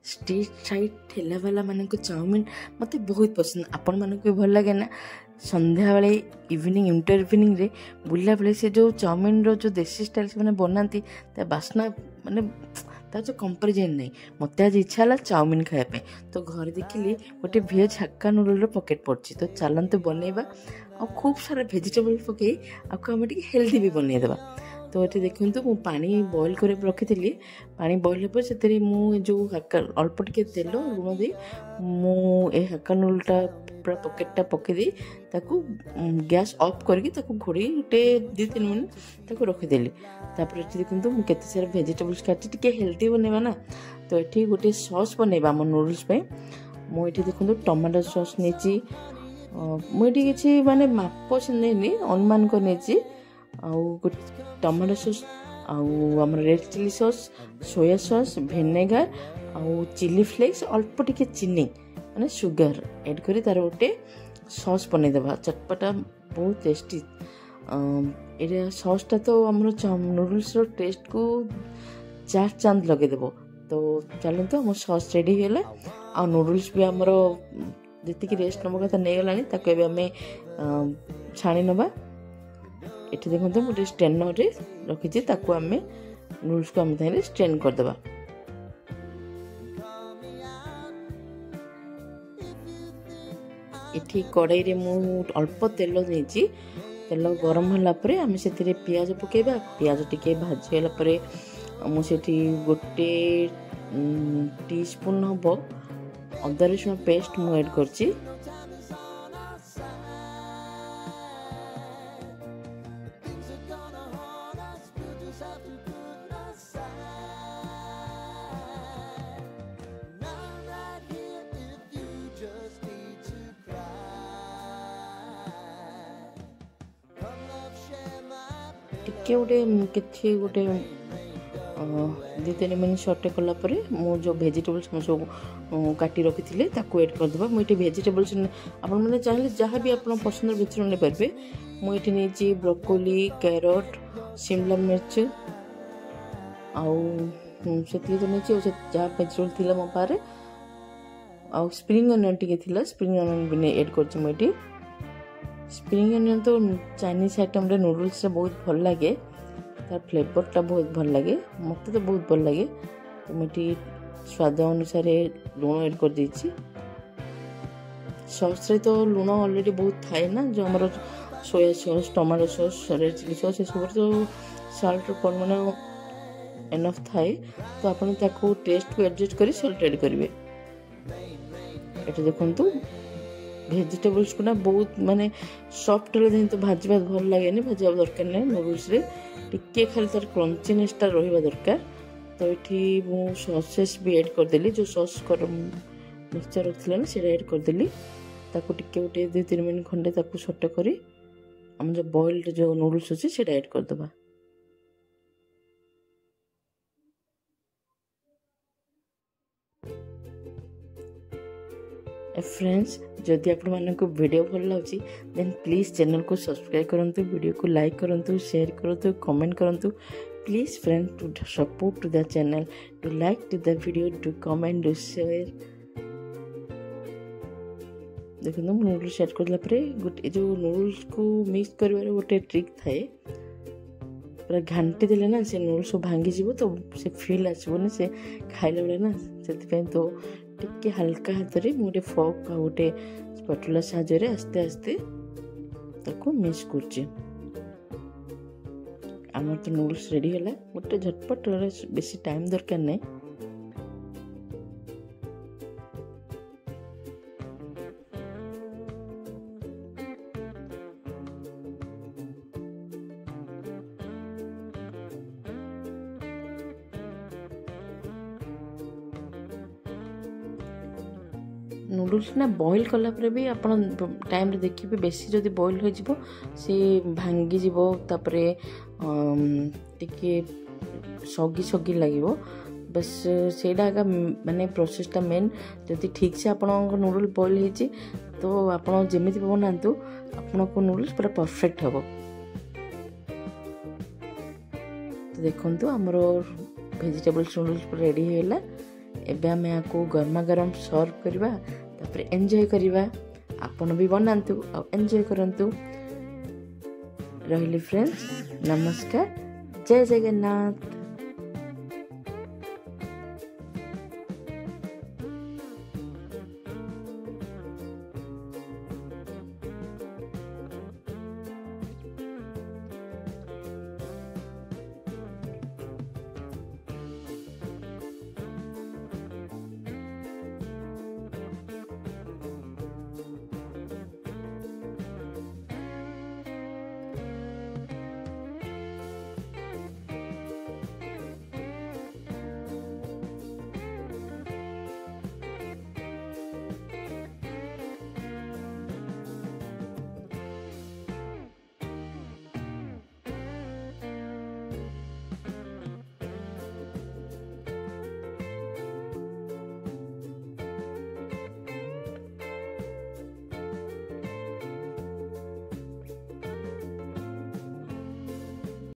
Street side ठेला वाला मान चाउमिन मत बहुत पसंद आपण मानक भी भल लगे ना संध्या बेले इवनिंग इंटर इवनिंग रे बुला बेले से जो चाउमिन रो जो देसी स्टाइल से मैंने बनाती बास्ना माने तार जो कंपेरिजन नहीं मत आज इच्छा है चाउमिन खायापे तो घर देखिली गोटे भेज हक्का नूडल पकेट पड़ी तो चलते बनइबा आ खूब सारा भेजिटेबल पकई आपको आम हेल्दी भी बनईदेवा। तो ये देखूँ मु पानी बॉईल कर रखी पानी बॉईल पर से जो अल्प टे तेल लुण दे मुझे हक्का नूडलटा पूरा पकेटा पकईदे गैस ऑफ करके घोड़ी गोटे 2-3 मिनट रखीदेली। तापर ये देखूँ मुझे सारा भेजिटेबल्स काटी टे हेल्दी बनवा ना तो ये गोटे सॉस बनइबा आम नूडल्स मुझे देखूँ टमाटो सॉस नहीं मुझे किसी माने माप नहीं अनुमान कर नहीं आउ टमाटो सॉस आम red chilli sauce soya sauce vinegar आउ चिली फ्लेक्स अल्प टिके चीनी माने सुगर ऐड करी तार गोटे सॉस बनईदेवा चटपटा बहुत टेस्टी। ये सॉसटा तो आम नूडल्स टेस्ट को 4 चांद लगेदेव। तो चलते आम सॉस रेडी है आ नूडल्स भी आमर जी रेस्ट नब कथा नहीं गलानी ताको आम छाणी नबा। ये देखो गोटे स्ट्रेनर रखी आम नूडल्स को आम स्ट्रेन करदे। ये कड़ाई मु अल्प तेल देती तेल गरम होगापर आम से पियाज पकेबा पियाज टिके भाजीगला मुझे गोटे टीस्पून हम अदा रसुण पेस्ट मु ऐड करची। टिके गोटे गोटे 2-3 मिनट सटे कलापर मु जो भेजिटेबल्स सब काटी रखी थी एड करदे। मुझे भेजिटेबल्स आपण मैंने चाहिए जहाँ भी आप पसंद भेजिटेबल नहीं पारे मुझे नहीं ब्रोकोली कैरट शिमला मिर्च आउ से तो नहीं जहाँ भेजिटेबल थी मो पारे आउ spring onion T spring onion भी एड कर। स्प्रिंग अनियन तो चाइनीज आइटम रे नूडल्स रे बहुत भल लगे तार फ्लेवरटा बहुत भल लगे मत तो बहुत भल लगे। तो मुझे स्वाद अनुसार लुण ऐड कर देछि। सॉस रे तो लुण ऑलरेडी बहुत थाए ना जो हमारा soya sauce tomato sauce red chilli sauce ये सब तो साल्ट परिमाण एनफ थाए तो आपन ताको टेस्ट को एडजस्ट करी सॉल्ट ऐड करेंगे। ये देखो भेजिटेबल्स को ना बहुत माने सॉफ्ट तो भाजवा भल लगे भाजवा दरकार नहीं नूडल्स रे टिके खाली तार क्रंचीनेसटा रहिबा दरकार। तो ये मु सॉसेस भी ऐड करदेली जो सॉस मिक्सचर रखिले ना सेटा ऐड करदेली ताको टिके गोटे 2-3 मिनट खंडे ताको सटे करी हम जो बॉइल्ड जो नूडल्स अच्छे सेटा ऐड करदबा। फ्रेंड्स जदि आपण मानक वीडियो भल लगी देन प्लीज चैनल को सब्सक्राइब करंतु वीडियो को लाइक करंतु शेयर करंतु कमेंट करंतु please friend to support to the channel to like to the video to comment to share. देखो नूडल्स ऐड करला परे गोटे जो नूडल्स को मिक्स करबार गोटे ट्रिक थाए पूरा घांटी देले ना से नूडल्स भांगी जीवो तो से फील आसबो से खाइला बेले ना से तो टिके हल्का हाथ रे गोटे फोक आ गोटे स्पैटुला साहाय्य आस्ते आस्ते ताको मिक्स करछि। आमर तो नूडल्स रेडी है गोटे झटपट बेसी टाइम दरकार नहीं। नूडल्स ना बॉईल कलापर भी आप टाइम रे देखिए बेसी जदि बॉईल हो जिवो से भांगी जीवो तापरे टिके सगी सगी लगिवो बस सेटा का माने प्रोसेसटा मेन जदि ठीक से आपन नूडल बॉईल होइछि तो आपन जेमिति बनातु आपन को नूडल्स पूरा परफेक्ट हबो। तो देखंतु हमरो वेजिटेबल्स नूडल्स रेडी होला एबे आम या गरमा गरम सर्व करवा तापर एंजॉय करवा। आपण भी बनातु और एंजॉय करंतु। रहिली फ्रेंड्स, नमस्कार, जय जगन्नाथ।